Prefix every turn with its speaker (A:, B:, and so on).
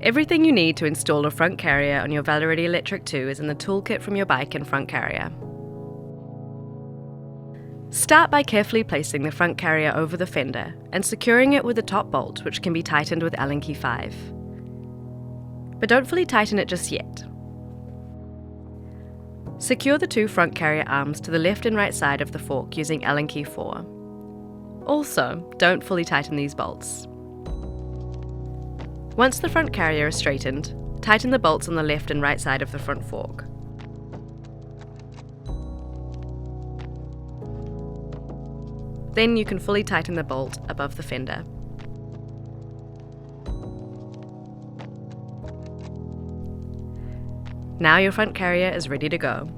A: Everything you need to install a front carrier on your Veloretti Electric 2 is in the toolkit from your bike and front carrier. Start by carefully placing the front carrier over the fender and securing it with the top bolt, which can be tightened with Allen key 5. But don't fully tighten it just yet. Secure the two front carrier arms to the left and right side of the fork using Allen key 4. Also, don't fully tighten these bolts. Once the front carrier is straightened, tighten the bolts on the left and right side of the front fork. Then you can fully tighten the bolt above the fender. Now your front carrier is ready to go.